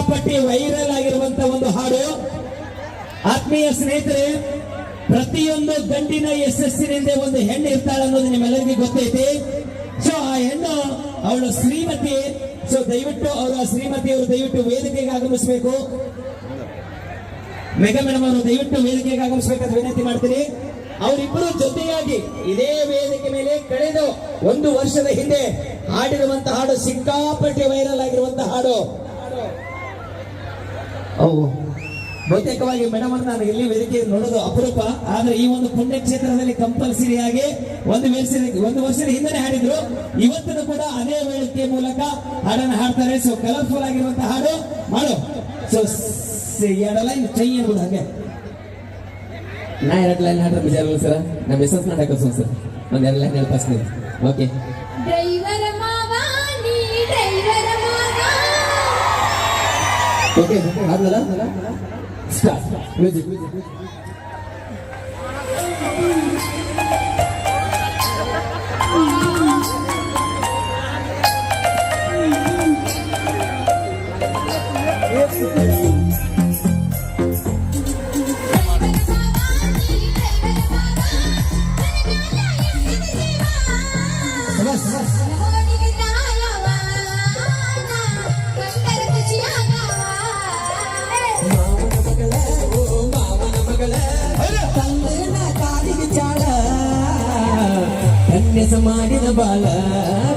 ಸಿಕ್ಕಾಪಟ್ಟಿ viral ಆಗಿರುವಂತ ಒಂದು ಹಾಡು. ಆತ್ಮೀಯ ಸ್ನೇಹಿತರೆ, ಪ್ರತಿಯೊಂದು ಗಂಡಿನ ಯಶಸ್ಸಿನಿಂದ ಒಂದು ಹೆಣ್ಣು ಇರ್ತಾಳೆ ಅನ್ನೋದು ನಿಮ್ಮೆಲ್ಲರಿಗೂ ಗೊತ್ತೈತಿ. ಸೊ ಆ ಹೆಣ್ಣು ಅವಳು ಶ್ರೀಮತಿ. ಸೊ ದಯವಿಟ್ಟು ಅವರ ಶ್ರೀಮತಿಯವರು ದಯವಿಟ್ಟು ವೇದಿಕೆಗೆ ಆಗಮಿಸಬೇಕು. ಮೇಘಾ ಮೇಡಮ್ ಅವರು ದಯವಿಟ್ಟು ವೇದಿಕೆಗೆ ಆಗಮಿಸಬೇಕಂತ ವಿನಂತಿ ಮಾಡ್ತೀನಿ. ಅವರಿಬ್ಬರು ಜೊತೆಯಾಗಿ ಇದೇ ವೇದಿಕೆ ಮೇಲೆ ಕಳೆದ 1 ವರ್ಷದ ಹಿಂದೆ ಹಾಡಿರುವಂತಹ ಹಾಡು, ಸಿಕ್ಕಾಪಟ್ಟೆ ವೈರಲ್ ಆಗಿರುವಂತಹ ಹಾಡು. ಅವು ಬಹುತೇಕವಾಗಿ ಮೇಡಮ್ ಅನ್ನು ನಾನು ಎಲ್ಲಿ ವೇದಿಕೆ ನೋಡೋದು ಅಪರೂಪ. ಆದ್ರೆ ಈ ಒಂದು ಪುಣ್ಯ ಕ್ಷೇತ್ರದಲ್ಲಿ ಕಂಪಲ್ಸರಿ ಆಗಿ 1 ವರ್ಷದ ಹಿಂದೆ ಹಾಡಿದ್ರು. ಇವತ್ತಿನ ಕೂಡ ಅದೇ ವೇದಿಕೆ ಮೂಲಕ ಹಾಡನ್ನು ಹಾಡ್ತಾರೆ. ಸೊ ಕಲರ್ಫುಲ್ ಆಗಿರುವಂತಹ ಹಾಡು ಮಾಡು. ಸೊ 2 ಲೈನ್ ಚೈ ಅನ್ಬೋದು. ಹಾಗೆ ನಾ 2 ಲೈನ್ ಹಾಡ್ರೆ ಬಿಜಾರ ಸರ್. ನಮ್ಮ ಮಿಸಸ್ ನಾಟಕ ಸರ್ ಒಂದ್ 2 ಲೈನ್ ಹೇಳ್ತೀನಿ. ಓಕೆ. ಓಕೆ ಆದ್ಮೇಲೆ ಸ್ಟಾರ್ಟ್ ಮ್ಯೂಸಿಕ್. ಮಾಡಿದ ಬಾಲ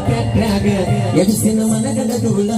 ಪೆಟ್ಟಾಗ ಎಡಿಸಿನ ಮನಗದ ಧೂಳ.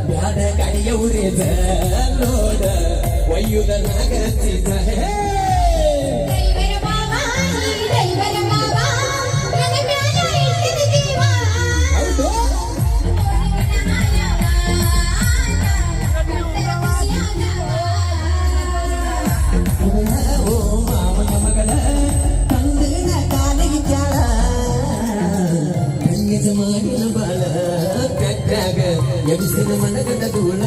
ಬ್ಯಾಡ ಗಾಡಿಯವ್ರೇದ ನೋಡ ಒಯ್ಯುದ ನಾಗರಚಿದ. ಮಾಡಿನ ಬಾಳ ಕಟ್ಟಾಗ ಎಬಿಸಿನ ಮನಗದ ಧೂಳ.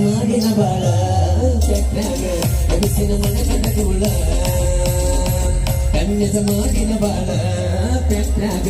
ಮಾಡಿನ ಬಾಳ ಪೆಟ್ಟಾಗ ಎಬಿಸಿನ ಮನಗದ ಧೂಳ. ಕನ್ಯಸ ಮಾಡಿನ ಬಾಳ ಪೆಟ್ಟಾಗ